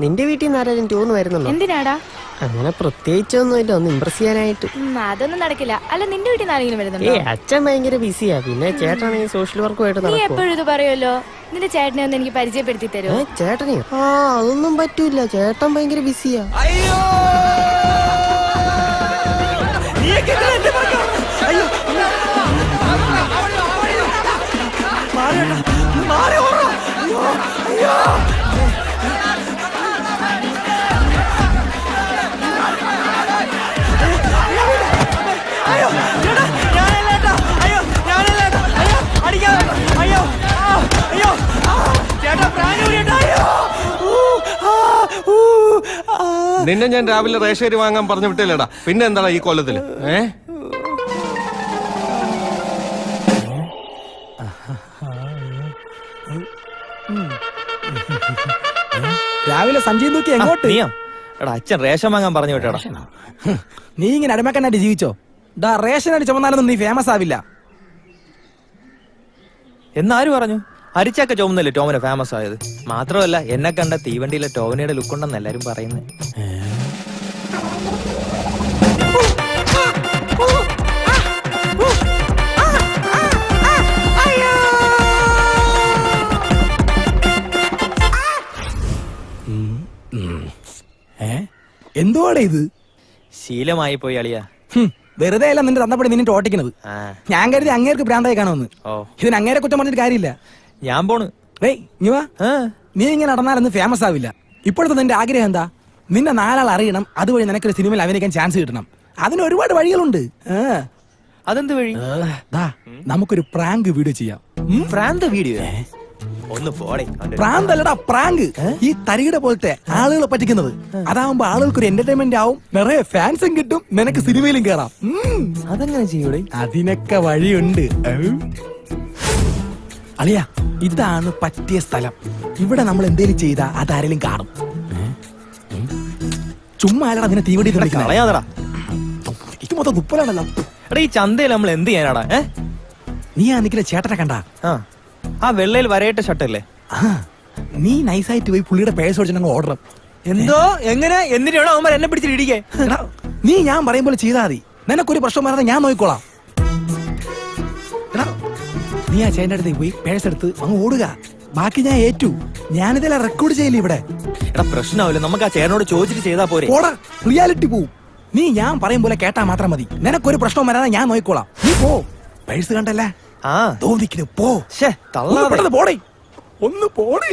നിന്റെ വീട്ടിൽ നിന്ന് ആരെങ്കിലും ടൂറിന് വരുന്നുണ്ടോ? എന്തിനാടാ? അങ്ങനെ പ്രത്യേകിച്ചൊന്നുമില്ല, ഒന്ന് ഇംപ്രസ് ചെയ്യാനായിട്ട്. അതൊന്നും നടക്കില്ല. അല്ല, നിന്റെ വീട്ടിൽ നിന്ന് ആരെങ്കിലും വരുന്നുണ്ടോ? അച്ഛൻ ഭയങ്കര ബിസിയാ, പിന്നെ ചേട്ടനാണെങ്കിൽ സോഷ്യൽ വർക്കുമായിട്ട് നീ എപ്പോഴും ഇത് പറയുമല്ലോ. നിന്റെ ചേട്ടനെ ഒന്ന് എനിക്ക് പരിചയപ്പെടുത്തി തരുമോ? ചേട്ടനെ അതൊന്നും പറ്റൂല, ചേട്ടൻ ഭയങ്കര ബിസിയാ. നിന്നെ ഞാൻ രാവിലെ റേഷരി വാങ്ങാൻ പറഞ്ഞു വിട്ടില്ലടാ, പിന്നെ എന്താടാ ഈ കൊല്ലത്തില്? രാവിലെ സഞ്ജയ് നോക്കി എങ്ങോട്ട്? എടാ അച്ഛൻ റേഷൻ വാങ്ങാൻ പറഞ്ഞു വിട്ടേടാ. നീ ഇങ്ങനെ അടിമക്കനായിട്ട് ജീവിച്ചോ? ഡാ, റേഷൻ അടി ചുമന്നാലൊന്നും നീ ഫേമസ് ആവില്ല. എന്നാര് പറഞ്ഞു? അരിച്ചൊക്കെ ചുമന്നല്ലേ ടോമിനെ ഫേമസ് ആയത്. മാത്രമല്ല, എന്നെ കണ്ട തീവണ്ടിയിലെ ടോമിനിയുടെ ലുക്കുണ്ടെന്ന് എല്ലാരും പറയുന്നത്. എന്തുവാടെ ഇത്? ശീലമായി പോയി അളിയാ. വെറുതെ അല്ല നിന്റെ തന്നപ്പടി നിന്നിട്ട് ഓട്ടിക്കണത്. ഞാൻ കരുതി അങ്ങേർക്ക് ഭ്രാന്തായി കാണുമെന്ന്. ഇതിന് അങ്ങേരെ കുറ്റം പറഞ്ഞിട്ട് കാര്യമില്ല. ഞാൻ പോണ്. നീ ഇങ്ങനെ നടന്നാലൊന്നും ഫേമസ് ആവില്ല. ഇപ്പോഴത്തെ നിന്റെ ആഗ്രഹം എന്താ? നിന്നെ നാലാൾ അറിയണം, അതുവഴി നിനക്കൊരു സിനിമയിൽ അഭിനയിക്കാൻ ചാൻസ് കിട്ടണം. അതിന് ഒരുപാട് വഴികളുണ്ട്. അതെന്ത് വഴി? നമുക്കൊരു പ്രാങ്ക് വീഡിയോ ചെയ്യാം. പ്രാന്ത് വീഡിയോ? ഒന്ന് പോടെ. പ്രാന്തല്ലടാ, പ്രാങ്ക്. ഈ തരികിട പോലത്തെ ആളുകളെ പറ്റിക്കുന്നത്. അതാവുമ്പോ ആളുകൾക്ക് ഒരു എന്റർടൈൻമെന്റ് ആവും, നിറയെ ഫാൻസും കിട്ടും, നിനക്ക് സിനിമയിലും കേറാം. അതെങ്ങനെ ചെയ്യൂടെ? അതിനൊക്കെ വഴിയുണ്ട്. അളിയ, ഇതാണ് പറ്റിയ സ്ഥലം. ഇവിടെ നമ്മൾ എന്തേലും ചെയ്താ അതാരെങ്കിലും കാണും. ചുമ്മാ അല്ലടാ നിന്നെ തീവണ്ടി കളയാതെടാ. ഇത് മൊത്തം തുപ്പലാണല്ലോ. എടാ, ഈ ചന്തയിൽ നമ്മൾ എന്ത് ചെയ്യാനാടാ? നീ ആ നിൽക്കുന്ന ചേട്ടനെ കണ്ടാ? ആ വെള്ളയിൽ വരയിട്ട ഷർട്ടല്ലേ? നീ നൈസായിട്ട് പോയി പുള്ളിയുടെ പേഴ്സ് ഓടിച്ചിട്ട് ഓർഡർ. എന്തോ എങ്ങനെ എന്നിട്ടാണോ അവന്മാർ എന്നെ പിടിച്ചിട്ട് ഇടിക്കേ? നീ ഞാൻ പറയും പോലെ ചെയ്താൽ മതി, നിനക്കൊരു പ്രശ്നം വരാതെ ഞാൻ നോക്കിക്കോളാം. നീ ആ ചേട്ടൻ്റെ അടുത്തേക്ക് പോയി പേഴ്സ് എടുത്ത് അങ്ങ് ഓടുക. ബാക്കി ഞാൻ ഏറ്റു. ഞാനിതെല്ലാം റെക്കോർഡ് ചെയ്യില്ല ഇവിടെ. എടാ, പ്രശ്നമാവില്ല, നമുക്ക് ആ ചേട്ടനോട് ചോദിച്ചിട്ട് ചെയ്താ പോരെ. പോടാ, റിയാലിറ്റി പോവും. നീ ഞാൻ പറയും പോലെ കേട്ടാ മാത്രം മതി, നിനക്കൊരു പ്രശ്നം വരാതെ ഞാൻ നോക്കിക്കോളാം. നീ പോ. പേഴ്സ് കണ്ടല്ലേ? തോന്നിക്കുന്നു, പോ. തള്ളാതെ പോടേ, ഒന്ന് പോടേ.